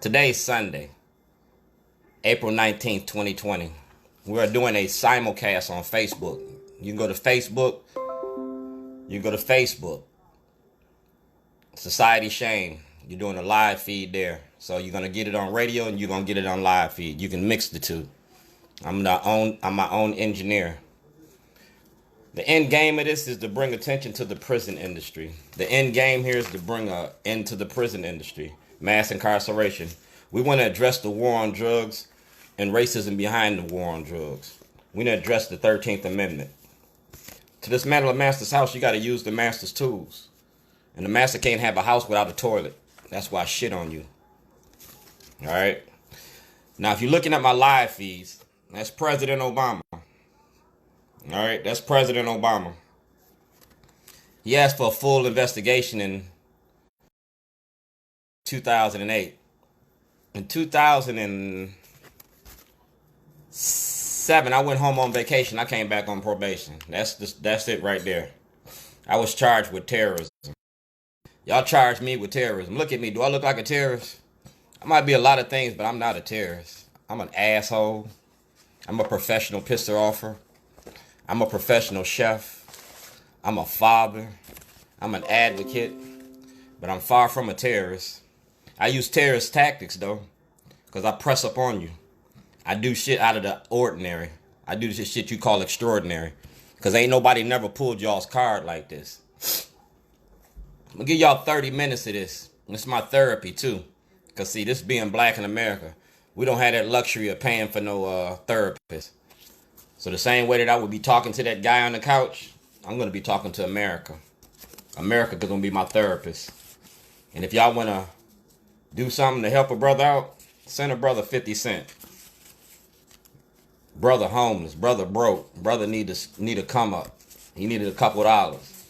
Today's Sunday, April 19th, 2020. We're doing a simulcast on Facebook. You can go to Facebook. Society Shame. You're doing a live feed there. So you're going to get it on radio and you're going to get it on live feed. You can mix the two. I'm my own engineer. The end game of this is to bring attention to the prison industry. The end game here is to bring an end to the prison industry. Mass incarceration. We want to address the war on drugs and racism behind the war on drugs. We want to address the 13th Amendment. To dismantle a master's house, you got to use the master's tools. And the master can't have a house without a toilet. That's why I shit on you. All right? Now, if you're looking at my live feeds, that's President Obama. All right? That's President Obama. He asked for a full investigation in 2008. In 2007, I went home on vacation. I came back on probation. That's it right there. I was charged with terrorism. Y'all charged me with terrorism. Look at me. Do I look like a terrorist? I might be a lot of things, but I'm not a terrorist. I'm an asshole. I'm a professional pistol offer. I'm a professional chef. I'm a father. I'm an advocate. But I'm far from a terrorist. I use terrorist tactics, though, because I press up on you. I do shit out of the ordinary. I do this shit you call extraordinary, because ain't nobody never pulled y'all's card like this. I'm going to give y'all 30 minutes of this. It's my therapy, too. Because, see, this being black in America, we don't have that luxury of paying for no therapist. So the same way that I would be talking to that guy on the couch, I'm going to be talking to America. America is going to be my therapist. And if y'all want to do something to help a brother out, send a brother 50 cents. Brother homeless, brother broke, brother need a come up. He needed a couple dollars.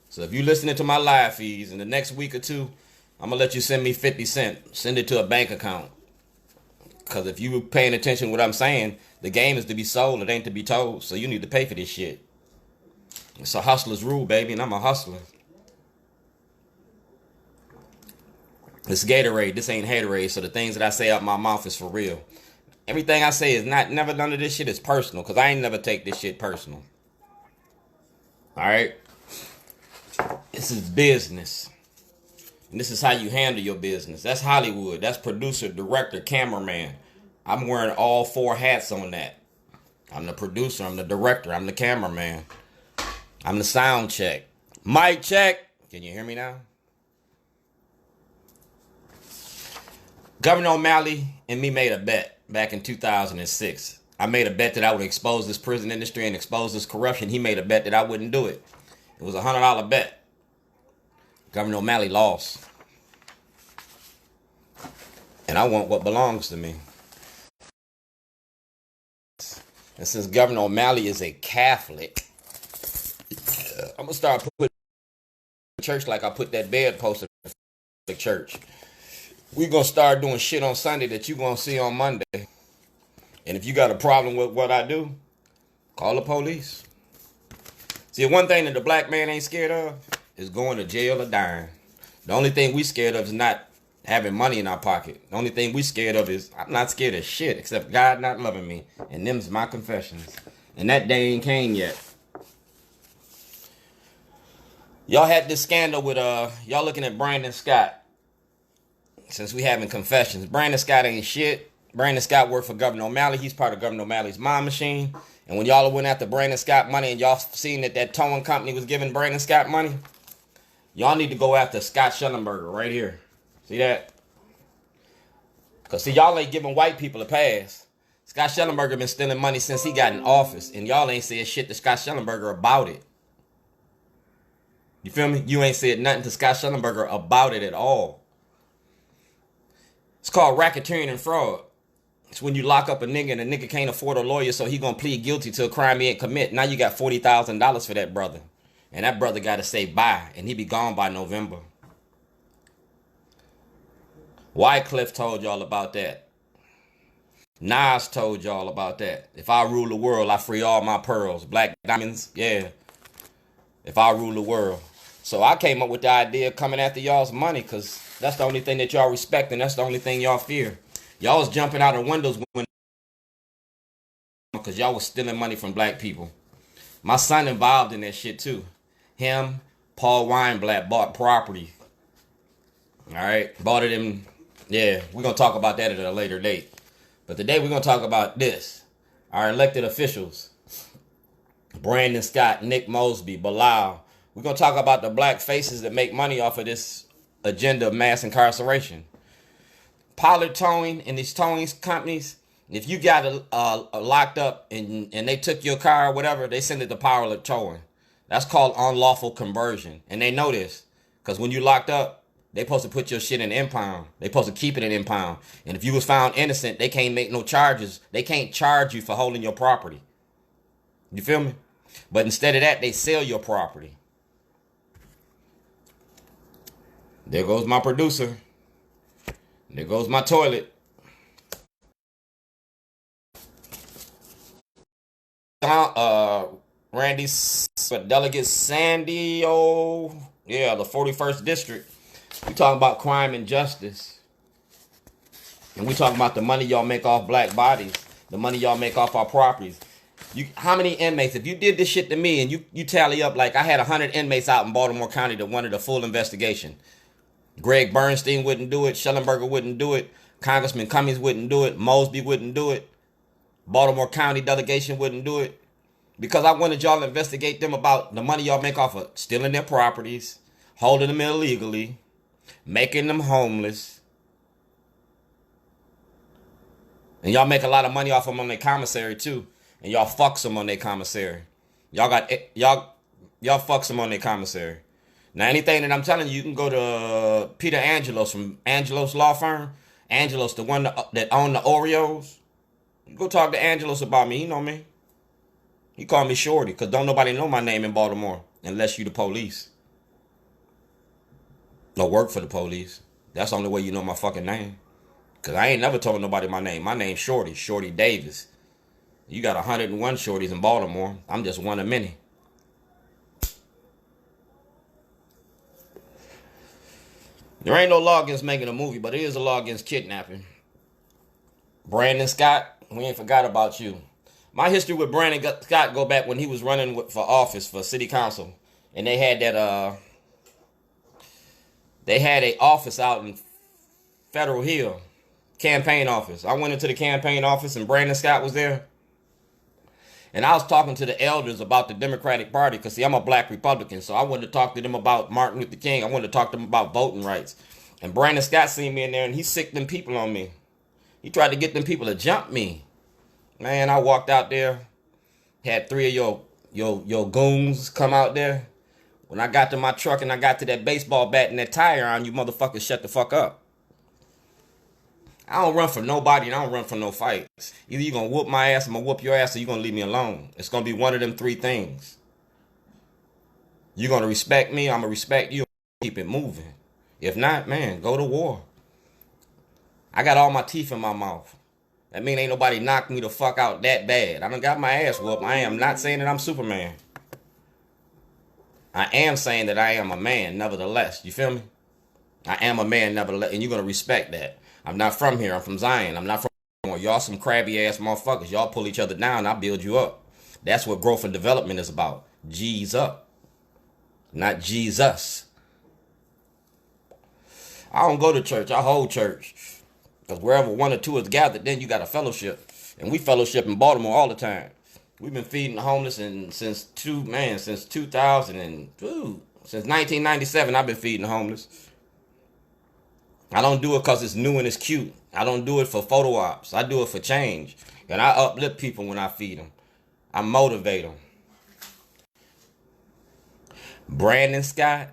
So if you're listening to my live feeds in the next week or two, I'm going to let you send me 50 cents. Send it to a bank account. Because if you paying attention to what I'm saying, the game is to be sold. It ain't to be told. So you need to pay for this shit. It's a hustler's rule, baby, and I'm a hustler. It's Gatorade. This ain't haterade. So the things that I say out my mouth is for real. Everything I say is never none of this shit is personal. Because I ain't never take this shit personal. All right? This is business. And this is how you handle your business. That's Hollywood. That's producer, director, cameraman. I'm wearing all four hats on that. I'm the producer. I'm the director. I'm the cameraman. I'm the sound check. Mic check. Can you hear me now? Governor O'Malley and me made a bet back in 2006. I made a bet that I would expose this prison industry and expose this corruption. He made a bet that I wouldn't do it. It was a $100 bet. Governor O'Malley lost. And I want what belongs to me. And since Governor O'Malley is a Catholic, I'm going to start putting church like I put that bedpost in the church. We're going to start doing shit on Sunday that you're going to see on Monday. And if you got a problem with what I do, call the police. See, one thing that the black man ain't scared of is going to jail or dying. The only thing we scared of is not having money in our pocket. The only thing we scared of is I'm not scared of shit except God not loving me. And them's my confessions. And that day ain't came yet. Y'all had this scandal with y'all looking at Brandon Scott. Since we having confessions. Brandon Scott ain't shit. Brandon Scott worked for Governor O'Malley. He's part of Governor O'Malley's mom machine. And when y'all went after Brandon Scott money and y'all seen that towing company was giving Brandon Scott money, y'all need to go after Scott Shellenberger right here. See that? Because, see, y'all ain't giving white people a pass. Scott Shellenberger been stealing money since he got in office. And y'all ain't said shit to Scott Shellenberger about it. You feel me? You ain't said nothing to Scott Shellenberger about it at all. It's called racketeering and fraud. It's when you lock up a nigga and a nigga can't afford a lawyer, so he gonna plead guilty to a crime he ain't commit. Now you got $40,000 for that brother. And that brother got to say bye, and he be gone by November. Wycliffe told y'all about that. Nas told y'all about that. If I rule the world, I free all my pearls. Black diamonds, yeah. If I rule the world. So I came up with the idea of coming after y'all's money, because that's the only thing that y'all respect, and that's the only thing y'all fear. Y'all was jumping out of windows because y'all was stealing money from black people. My son involved in that shit too. Him, Paul Weinblatt bought property. All right, bought it in. Yeah, we're gonna talk about that at a later date. But today we're gonna talk about this. Our elected officials: Brandon Scott, Nick Mosby, Bilal. We're gonna talk about the black faces that make money off of this agenda of mass incarceration. Pollard Towing and these towing companies. If you got locked up and they took your car or whatever, they send it to Pollard Towing. That's called unlawful conversion. And they know this. Because when you locked up, they supposed to put your shit in impound. They supposed to keep it in impound. And if you was found innocent, they can't make no charges. They can't charge you for holding your property. You feel me? But instead of that, they sell your property. There goes my producer. There goes my toilet. Randy's Delegate Sandy, the 41st District. We talking about crime and justice. And we talking about the money y'all make off black bodies. The money y'all make off our properties. How many inmates, if you did this shit to me and you tally up, like I had 100 inmates out in Baltimore County that wanted a full investigation. Greg Bernstein wouldn't do it. Shellenberger wouldn't do it. Congressman Cummings wouldn't do it. Mosby wouldn't do it. Baltimore County delegation wouldn't do it. Because I wanted y'all to investigate them about the money y'all make off of stealing their properties, holding them illegally, making them homeless. And y'all make a lot of money off them on their commissary too. And y'all fucks them on their commissary. Y'all fucks them on their commissary. Now, anything that I'm telling you, you can go to Peter Angelos from Angelos Law Firm. Angelos, the one that owned the Oreos. You go talk to Angelos about me. He know me. He called me Shorty, because don't nobody know my name in Baltimore unless you the police. No work for the police. That's the only way you know my fucking name. Because I ain't never told nobody my name. My name's Shorty, Shorty Davis. You got 101 Shorties in Baltimore. I'm just one of many. There ain't no law against making a movie, but there is a law against kidnapping. Brandon Scott, we ain't forgot about you. My history with Brandon Scott go back when he was running for office for city council. And they had that, they had a office out in Federal Hill, campaign office. I went into the campaign office and Brandon Scott was there. And I was talking to the elders about the Democratic Party, because, see, I'm a black Republican, so I wanted to talk to them about Martin Luther King. I wanted to talk to them about voting rights. And Brandon Scott seen me in there, and he sicked them people on me. He tried to get them people to jump me. Man, I walked out there, had 3 of your goons come out there. When I got to my truck and I got to that baseball bat and that tire on, you motherfuckers shut the fuck up. I don't run from nobody, and I don't run from no fights. Either you gonna whoop my ass, I'm gonna whoop your ass, or you gonna leave me alone. It's gonna be one of them 3 things. You gonna respect me, I'm gonna respect you, keep it moving. If not, man, go to war. I got all my teeth in my mouth. That mean ain't nobody knocked me the fuck out that bad. I done got my ass whooped. I am not saying that I'm Superman. I am saying that I am a man, nevertheless. You feel me? I am a man, nevertheless, and you're gonna respect that. I'm not from here. I'm from Zion. I'm not from Baltimore. Y'all some crabby ass motherfuckers. Y'all pull each other down, I'll build you up. That's what growth and development is about. G's up. Not Jesus. I don't go to church. I hold church. Because wherever 1 or 2 is gathered, then you got a fellowship. And we fellowship in Baltimore all the time. We've been feeding the homeless since 2000 and since 1997 I've been feeding the homeless. I don't do it because it's new and it's cute. I don't do it for photo ops. I do it for change. And I uplift people when I feed them. I motivate them. Brandon Scott,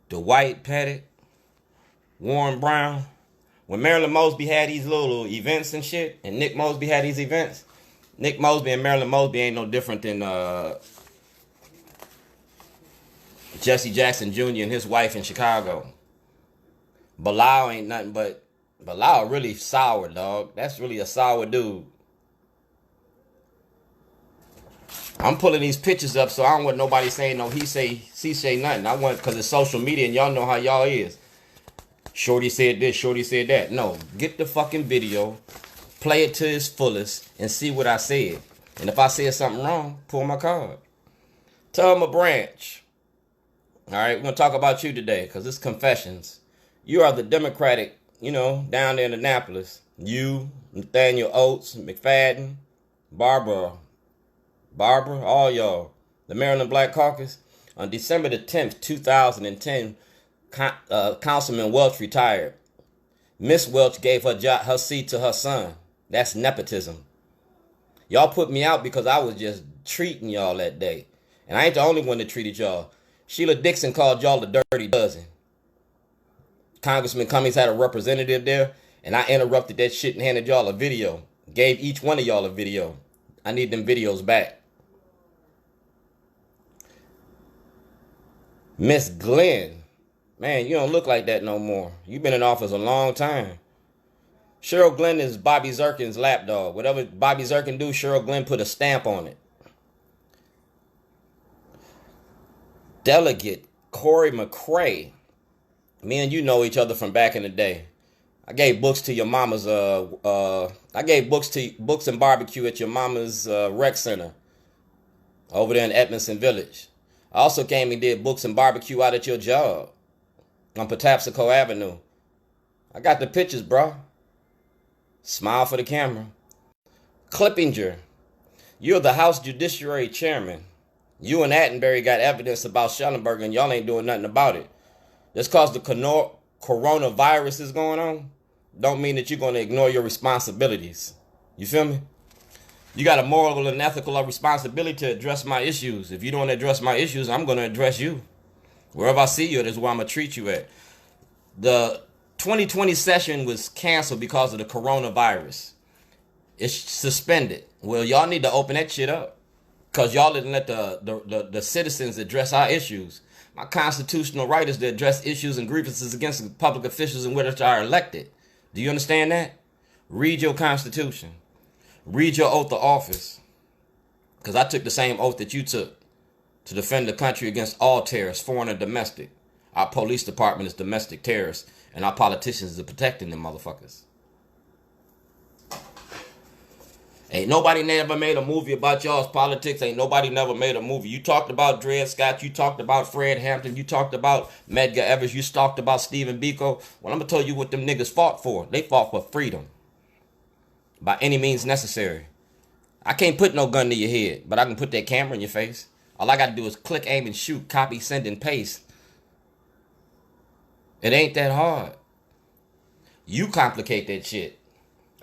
Dwight Pettit, Warren Brown. When Marilyn Mosby had these little events and shit, and Nick Mosby had these events, Nick Mosby and Marilyn Mosby ain't no different than Jesse Jackson Jr. and his wife in Chicago. Bilal ain't nothing but, Bilal really sour, dog. That's really a sour dude. I'm pulling these pictures up so I don't want nobody saying no he say nothing. I want, because it's social media and y'all know how y'all is. Shorty said this, Shorty said that. No, get the fucking video, play it to its fullest, and see what I said. And if I said something wrong, pull my card. Thelma Branch. All right, we're going to talk about you today because it's confessions. You are the Democratic, down there in Annapolis. You, Nathaniel Oates, McFadden, Barbara, all y'all. The Maryland Black Caucus. On December the 10th, 2010, Councilman Welch retired. Miss Welch gave her seat to her son. That's nepotism. Y'all put me out because I was just treating y'all that day. And I ain't the only one that treated y'all. Sheila Dixon called y'all the Dirty Dozen. Congressman Cummings had a representative there, and I interrupted that shit and handed y'all a video. Gave each one of y'all a video. I need them videos back. Miss Glenn. Man, you don't look like that no more. You've been in office a long time. Cheryl Glenn is Bobby Zirkin's lapdog. Whatever Bobby Zirkin do, Cheryl Glenn put a stamp on it. Delegate Corey McCray. Me and you know each other from back in the day. I gave books to your mama's, I gave books and barbecue at your mama's rec center over there in Edmondson Village. I also came and did books and barbecue out at your job on Patapsco Avenue. I got the pictures, bro. Smile for the camera. Clippinger. You're the House Judiciary Chairman. You and Attenberry got evidence about Shellenberger and y'all ain't doing nothing about it. Just cause the coronavirus is going on, don't mean that you're going to ignore your responsibilities. You feel me? You got a moral and ethical responsibility to address my issues. If you don't address my issues, I'm going to address you. Wherever I see you, that's where I'm going to treat you at. The 2020 session was canceled because of the coronavirus. It's suspended. Well, y'all need to open that shit up. Because y'all didn't let the citizens address our issues. My constitutional right is to address issues and grievances against public officials in which are elected. Do you understand that? Read your Constitution. Read your oath of office. Because I took the same oath that you took to defend the country against all terrorists, foreign and domestic. Our police department is domestic terrorists, and our politicians are protecting them motherfuckers. Ain't nobody never made a movie about y'all's politics. Ain't nobody never made a movie. You talked about Dred Scott. You talked about Fred Hampton. You talked about Medgar Evers. You talked about Stephen Biko. Well, I'm going to tell you what them niggas fought for. They fought for freedom. By any means necessary. I can't put no gun to your head, but I can put that camera in your face. All I got to do is click, aim, and shoot, copy, send, and paste. It ain't that hard. You complicate that shit.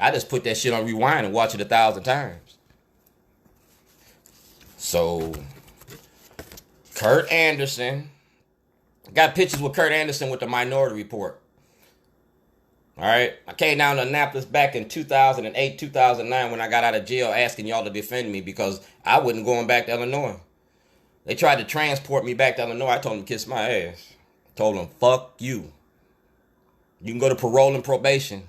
I just put that shit on rewind and watch it 1,000 times. So, Kurt Anderson. Got pictures with Kurt Anderson with the Minority Report. All right. I came down to Annapolis back in 2008, 2009 when I got out of jail asking y'all to defend me because I wasn't going back to Illinois. They tried to transport me back to Illinois. I told them to kiss my ass. Told them, fuck you. You can go to parole and probation.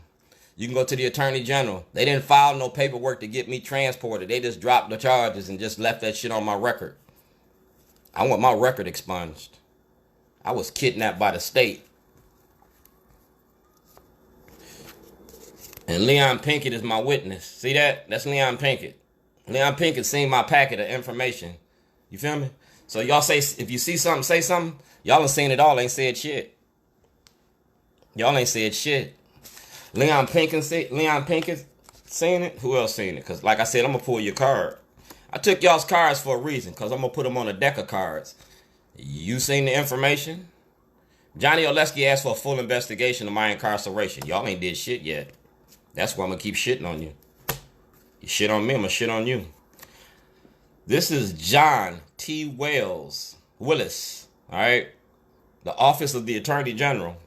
You can go to the Attorney General. They didn't file no paperwork to get me transported. They just dropped the charges and just left that shit on my record. I want my record expunged. I was kidnapped by the state. And Leon Pinkett is my witness. See that? That's Leon Pinkett. Leon Pinkett seen my packet of information. You feel me? So y'all say, if you see something, say something. Y'all ain't seen it all, ain't said shit. Y'all ain't said shit. Leon Pinkett seen it? Who else seen it? Because like I said, I'm going to pull your card. I took y'all's cards for a reason. Because I'm going to put them on a deck of cards. You seen the information? Johnny Oleski asked for a full investigation of my incarceration. Y'all ain't did shit yet. That's why I'm going to keep shitting on you. You shit on me, I'm going to shit on you. This is John T. Willis. All right? The Office of the Attorney General.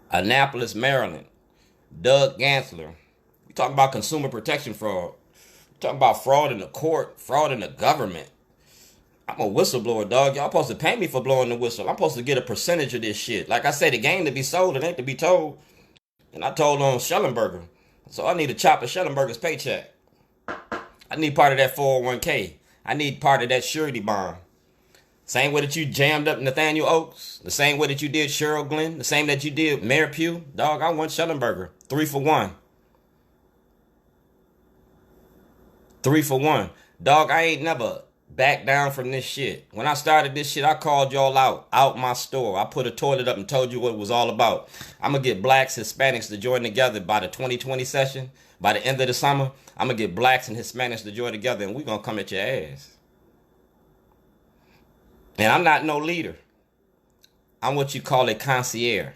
Annapolis, Maryland. Doug Gansler. We talking about consumer protection fraud. We talking about fraud in the court, fraud in the government. I'm a whistleblower, dog. Y'all supposed to pay me for blowing the whistle. I'm supposed to get a percentage of this shit. Like I said, the game to be sold, it ain't to be told. And I told on Shellenberger. So I need to chop a Shellenberger's paycheck. I need part of that 401k. I need part of that surety bond. Same way that you jammed up Nathaniel Oakes, the same way that you did Cheryl Glenn, the same that you did Mayor Pugh. Dog, I want Shellenberger. 3 for 1. 3 for 1. Dog, I ain't never backed down from this shit. When I started this shit, I called y'all out my store. I put a toilet up and told you what it was all about. I'm going to get blacks, Hispanics to join together by the 2020 session. By the end of the summer, I'm going to get blacks and Hispanics to join together, and we're going to come at your ass. And I'm not no leader. I'm what you call a concierge.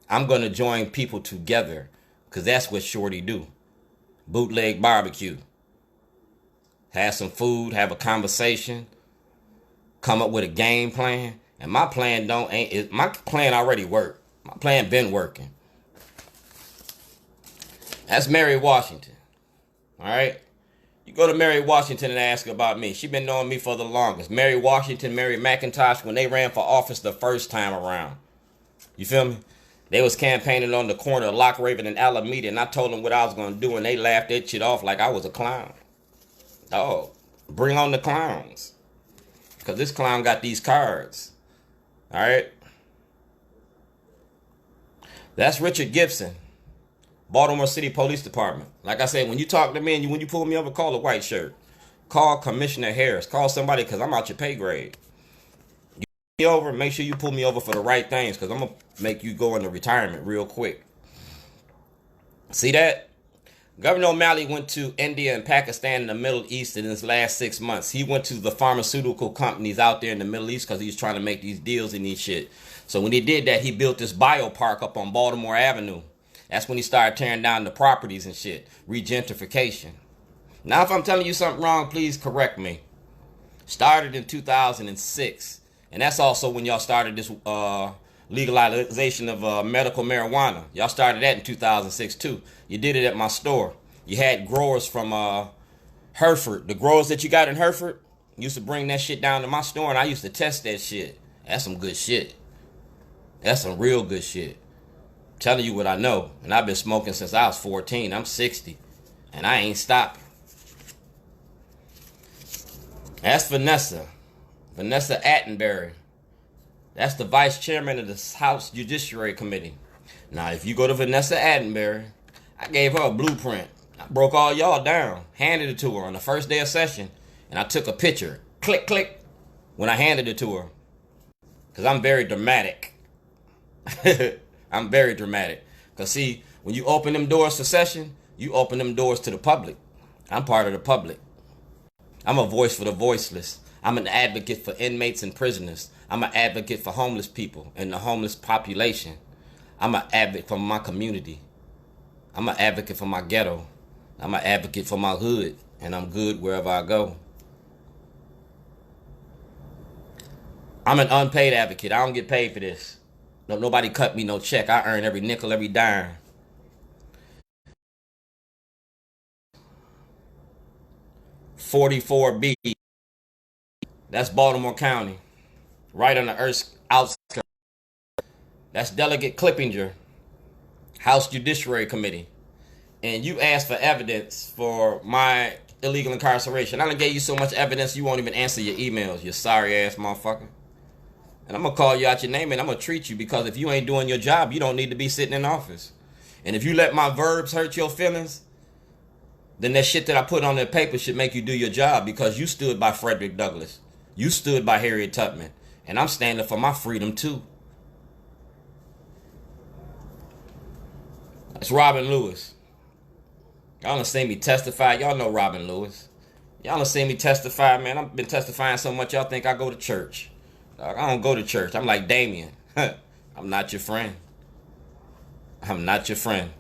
I'm going to join people together because that's what Shorty do. Bootleg barbecue. Have some food, have a conversation, come up with a game plan. And my plan my plan already worked. My plan been working. That's Mary Washington. All right? You go to Mary Washington and ask about me. She been knowing me for the longest. Mary Washington, Mary McIntosh, when they ran for office the first time around. You feel me? They was campaigning on the corner of Lock Raven and Alameda, and I told them what I was going to do, and they laughed that shit off like I was a clown. Oh, bring on the clowns. Because this clown got these cards. All right? That's Richard Gibson. Baltimore City Police Department. Like I said, when you talk to me and when you pull me over, call a white shirt. Call Commissioner Harris. Call somebody because I'm out your pay grade. You pull me over, make sure you pull me over for the right things because I'm going to make you go into retirement real quick. See that? Governor O'Malley went to India and Pakistan and the Middle East in his last 6 months. He went to the pharmaceutical companies out there in the Middle East because he's trying to make these deals and these shit. So when he did that, he built this biopark up on Baltimore Avenue. That's when he started tearing down the properties and shit. Regentrification. Now, if I'm telling you something wrong, please correct me. Started in 2006. And that's also when y'all started this legalization of medical marijuana. Y'all started that in 2006, too. You did it at my store. You had growers from Hereford. The growers that you got in Hereford used to bring that shit down to my store, and I used to test that shit. That's some good shit. That's some real good shit. Telling you what I know. And I've been smoking since I was 14. I'm 60. And I ain't stopping. That's Vanessa Attenberry. That's the vice chairman of the House Judiciary Committee. Now, if you go to Vanessa Attenberry, I gave her a blueprint. I broke all y'all down. Handed it to her on the first day of session. And I took a picture. Click, click. When I handed it to her. Because I'm very dramatic. I'm very dramatic. Because, see, when you open them doors to session, you open them doors to the public. I'm part of the public. I'm a voice for the voiceless. I'm an advocate for inmates and prisoners. I'm an advocate for homeless people and the homeless population. I'm an advocate for my community. I'm an advocate for my ghetto. I'm an advocate for my hood. And I'm good wherever I go. I'm an unpaid advocate. I don't get paid for this. No, nobody cut me no check. I earn every nickel, every dime. $44B. That's Baltimore County. Right on the Earth's outskirts. That's Delegate Clippinger. House Judiciary Committee. And you asked for evidence for my illegal incarceration. I done gave you so much evidence you won't even answer your emails, you sorry ass motherfucker. And I'm going to call you out your name and I'm going to treat you because if you ain't doing your job, you don't need to be sitting in office. And if you let my verbs hurt your feelings, then that shit that I put on that paper should make you do your job because you stood by Frederick Douglass. You stood by Harriet Tubman. And I'm standing for my freedom too. That's Robin Lewis. Y'all done seen me testify. Y'all know Robin Lewis. Y'all done seen me testify, man. I've been testifying so much y'all think I go to church. I don't go to church. I'm like Damien. I'm not your friend. I'm not your friend.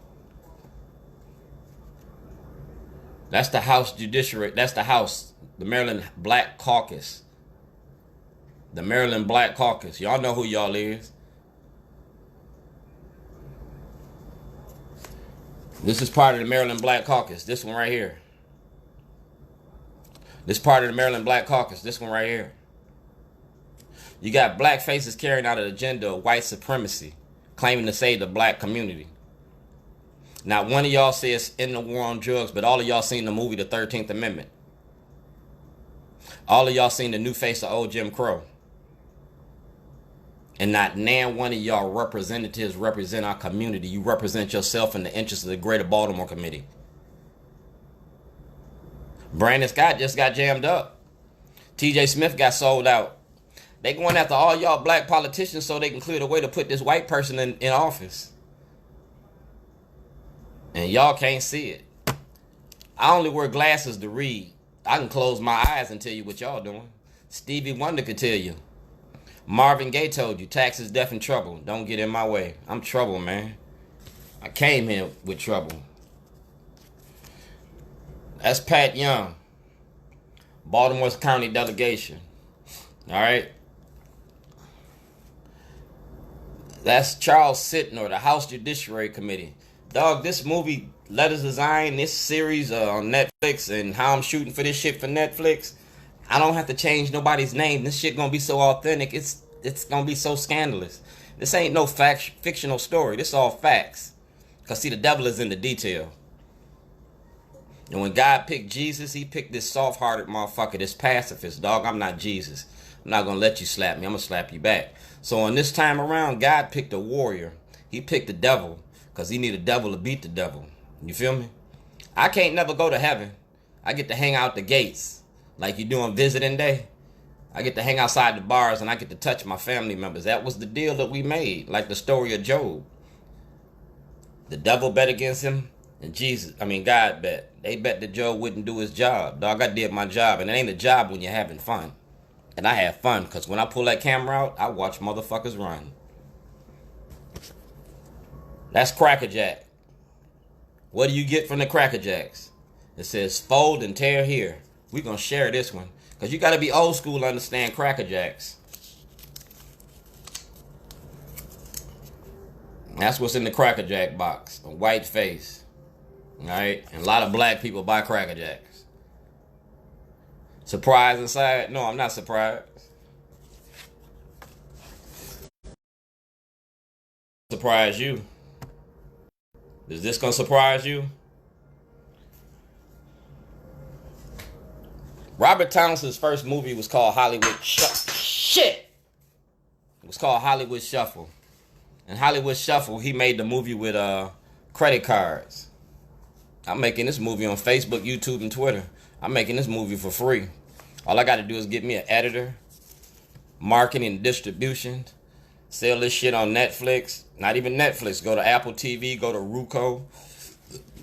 That's the House Judiciary. That's the House. The Maryland Black Caucus. The Maryland Black Caucus. Y'all know who y'all is. This is part of the Maryland Black Caucus. This one right here. This part of the Maryland Black Caucus. This one right here. You got black faces carrying out an agenda of white supremacy, claiming to save the black community. Not one of y'all says in the war on drugs, but all of y'all seen the movie The 13th Amendment. All of y'all seen the new face of old Jim Crow. And not nan one of y'all representatives represent our community. You represent yourself in the interest of the greater Baltimore committee. Brandon Scott just got jammed up. T.J. Smith got sold out. They going after all y'all black politicians so they can clear the way to put this white person in office. And y'all can't see it. I only wear glasses to read. I can close my eyes and tell you what y'all doing. Stevie Wonder could tell you. Marvin Gaye told you, taxes, death, and trouble. Don't get in my way. I'm trouble, man. I came here with trouble. That's Pat Young, Baltimore County delegation. All right. That's Charles Sitton, the House Judiciary Committee. Dog, this movie, Letters Design, this series on Netflix, and how I'm shooting for this shit for Netflix, I don't have to change nobody's name. This shit gonna be so authentic. It's gonna be so scandalous. This ain't no fictional story. This all facts. Cause see, the devil is in the detail. And when God picked Jesus, he picked this soft-hearted motherfucker, this pacifist. Dog, I'm not Jesus. I'm not gonna let you slap me. I'm gonna slap you back. So on this time around, God picked a warrior. He picked the devil. Because he need a devil to beat the devil. You feel me? I can't never go to heaven. I get to hang out the gates. Like you do on visiting day. I get to hang outside the bars and I get to touch my family members. That was the deal that we made. Like the story of Job. The devil bet against him. And God bet. They bet that Job wouldn't do his job. Dog, I did my job. And it ain't a job when you're having fun. And I have fun. Because when I pull that camera out, I watch motherfuckers run. That's Crackerjack. What do you get from the Crackerjacks? It says fold and tear here. We're going to share this one. Because you got to be old school to understand Crackerjacks. That's what's in the Crackerjack box. A white face. Alright? And a lot of black people buy Crackerjacks. Surprised inside? No, I'm not surprised. Surprise you. Is this gonna surprise you? Robert Townsend's first movie was called Hollywood Shit. It was called Hollywood Shuffle. And Hollywood Shuffle, he made the movie with credit cards. I'm making this movie on Facebook, YouTube, and Twitter. I'm making this movie for free. All I gotta do is get me an editor, marketing and distribution, sell this shit on Netflix. Not even Netflix. Go to Apple TV. Go to Roku.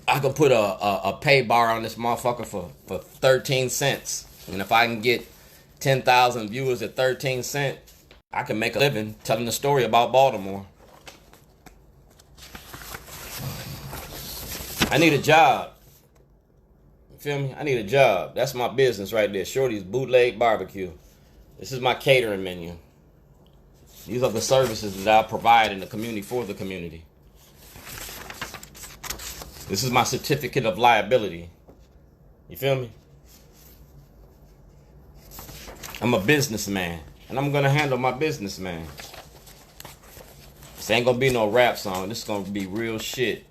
I could put a pay bar on this motherfucker for 13 cents. And if I can get 10,000 viewers at 13 cents, I can make a living telling the story about Baltimore. I need a job. You feel me? I need a job. That's my business right there. Shorty's Bootleg Barbecue. This is my catering menu. These are the services that I provide in the community for the community. This is my certificate of liability. You feel me? I'm a businessman, and I'm gonna handle my businessman. This ain't gonna be no rap song. This is gonna be real shit.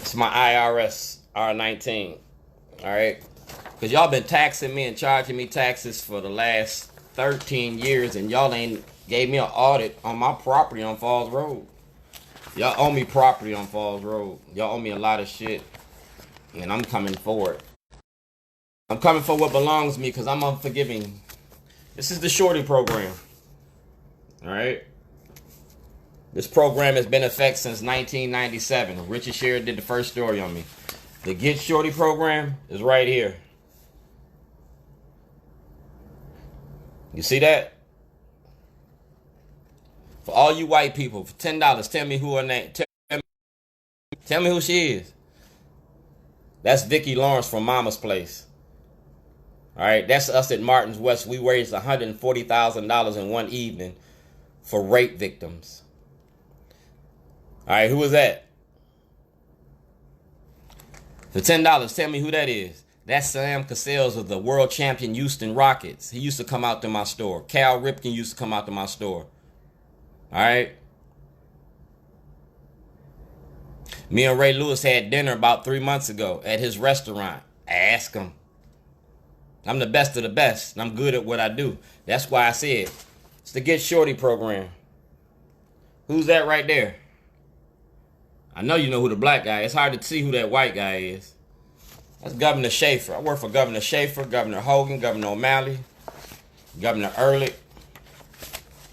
It's my IRS R19. Alright? Because y'all been taxing me and charging me taxes for the last 13 years, and y'all ain't gave me an audit on my property on Falls Road. Y'all owe me property on Falls Road. Y'all owe me a lot of shit, and I'm coming for it. I'm coming for what belongs to me because I'm unforgiving. This is the Shorty program. Alright? This program has been in effect since 1997. Richard Sherrod did the first story on me. The Get Shorty program is right here. You see that? For all you white people, for $10, tell me who her name. Tell me who she is. That's Vicki Lawrence from Mama's Place. All right, that's us at Martin's West. We raised $140,000 in one evening for rape victims. All right, who was that? For $10, tell me who that is. That's Sam Cassell of the world champion Houston Rockets. He used to come out to my store. Cal Ripken used to come out to my store. All right. Me and Ray Lewis had dinner about 3 months ago at his restaurant. Ask him. I'm the best of the best, and I'm good at what I do. That's why I said it's the Get Shorty program. Who's that right there? I know you know who the black guy is. It's hard to see who that white guy is. That's Governor Schaefer. I work for Governor Schaefer, Governor Hogan, Governor O'Malley, Governor Ehrlich.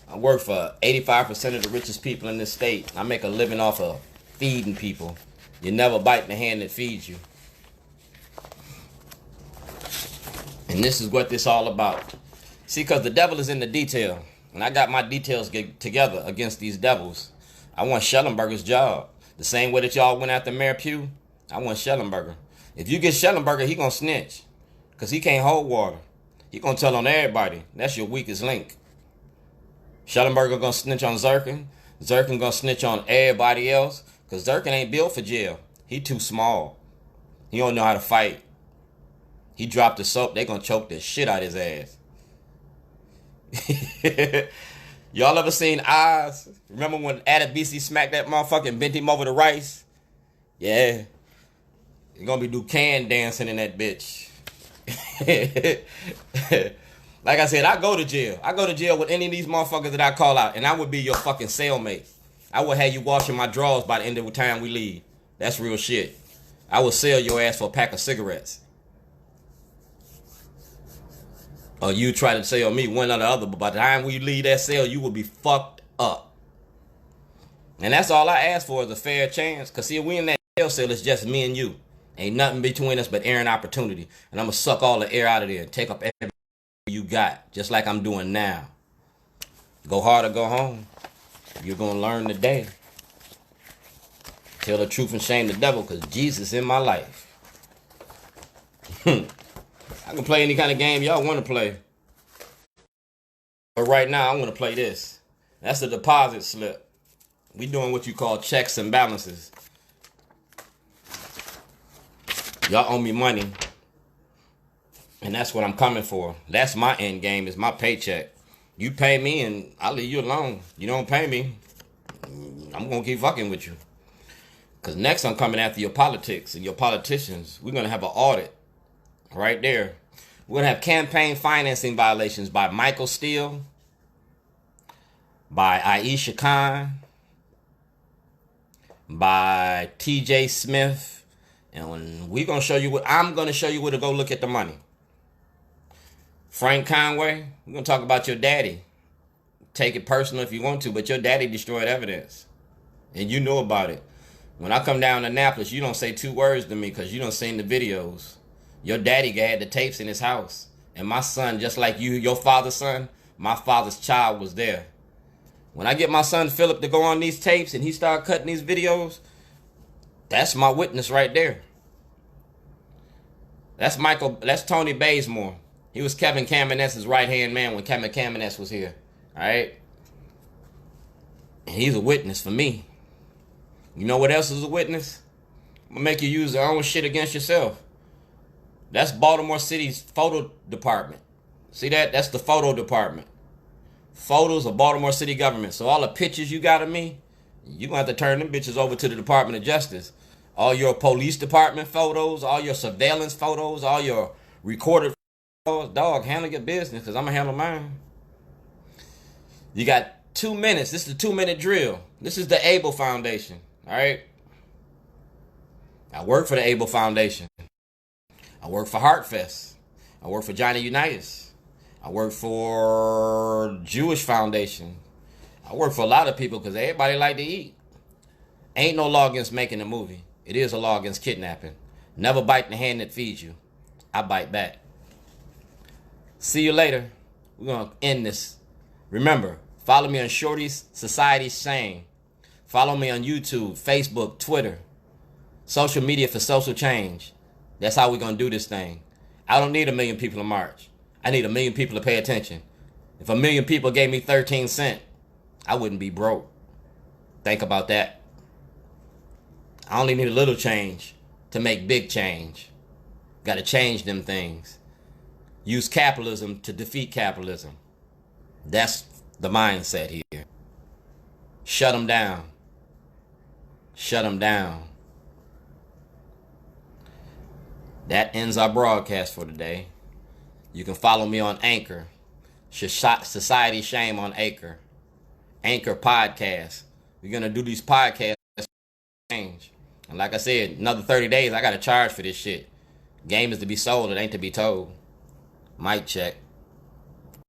I work for 85% of the richest people in this state. I make a living off of feeding people. You never bite the hand that feeds you. And this is what this all about. See, because the devil is in the detail. And I got my details together against these devils. I want Shellenberger's job. The same way that y'all went after Mayor Pugh, I want Shellenberger. If you get Shellenberger, he gonna snitch. Because he can't hold water. He gonna tell on everybody. That's your weakest link. Shellenberger gonna snitch on Zirkin. Zirkin gonna snitch on everybody else. Because Zirkin ain't built for jail. He too small. He don't know how to fight. He dropped the soap, they gonna choke the shit out his ass. Y'all ever seen Oz? Remember when Adam BC smacked that motherfucker and bent him over the rice? Yeah. You're gonna be do can dancing in that bitch. Like I said, I go to jail. I go to jail with any of these motherfuckers that I call out, and I would be your fucking cellmate. I would have you washing my drawers by the end of the time we leave. That's real shit. I would sell your ass for a pack of cigarettes. Or you try to sell me one or the other, but by the time we leave that cell, you will be fucked up. And that's all I ask for is a fair chance. Because see, we in that jail cell, it's just me and you. Ain't nothing between us but air and opportunity. And I'm going to suck all the air out of there and take up everything you got, just like I'm doing now. Go hard or go home. You're going to learn today. Tell the truth and shame the devil, because Jesus in my life. I can play any kind of game y'all want to play. But right now, I want to play this. That's a deposit slip. We doing what you call checks and balances. Y'all owe me money. And that's what I'm coming for. That's my end game, is my paycheck. You pay me and I'll leave you alone. You don't pay me, I'm going to keep fucking with you. Because next I'm coming after your politics and your politicians. We're going to have an audit. Right there. We're going to have campaign financing violations by Michael Steele, by Aisha Khan, by TJ Smith, and we're going to show you what, I'm going to show you where to go look at the money. Frank Conway, we're going to talk about your daddy. Take it personal if you want to, but your daddy destroyed evidence. And you know about it. When I come down to Annapolis, you don't say 2 words to me because you don't seen the videos. Your daddy had the tapes in his house. And my son, just like you, your father's son, my father's child was there. When I get my son Philip to go on these tapes and he start cutting these videos, that's my witness right there. That's Tony Bazemore. He was Kevin Kamenetz's right-hand man when Kevin Kamenetz was here. All right? And he's a witness for me. You know what else is a witness? I'm going to make you use your own shit against yourself. That's Baltimore City's photo department. See that? That's the photo department. Photos of Baltimore City government. So all the pictures you got of me, you're going to have to turn them bitches over to the Department of Justice. All your police department photos, all your surveillance photos, all your recorded photos. Dog, handle your business because I'm going to handle mine. You got 2 minutes. This is the 2-minute drill. This is the Able Foundation. All right? I work for the Able Foundation. I work for Heartfest. I work for Johnny Unitas. I work for Jewish Foundation. I work for a lot of people because everybody like to eat. Ain't no law against making a movie. It is a law against kidnapping. Never bite the hand that feeds you. I bite back. See you later. We're going to end this. Remember, follow me on Shorty's Society Shame. Follow me on YouTube, Facebook, Twitter. Social media for social change. That's how we're going to do this thing. I don't need 1 million people to march. I need 1 million people to pay attention. If 1 million people gave me 13 cents, I wouldn't be broke. Think about that. I only need a little change to make big change. Got to change them things. Use capitalism to defeat capitalism. That's the mindset here. Shut them down. Shut them down. That ends our broadcast for today. You can follow me on Anchor. Society Shame on Anchor. Anchor Podcast. We're going to do these podcasts. Change. And like I said, another 30 days, I got to charge for this shit. Game is to be sold. It ain't to be told. Mic check.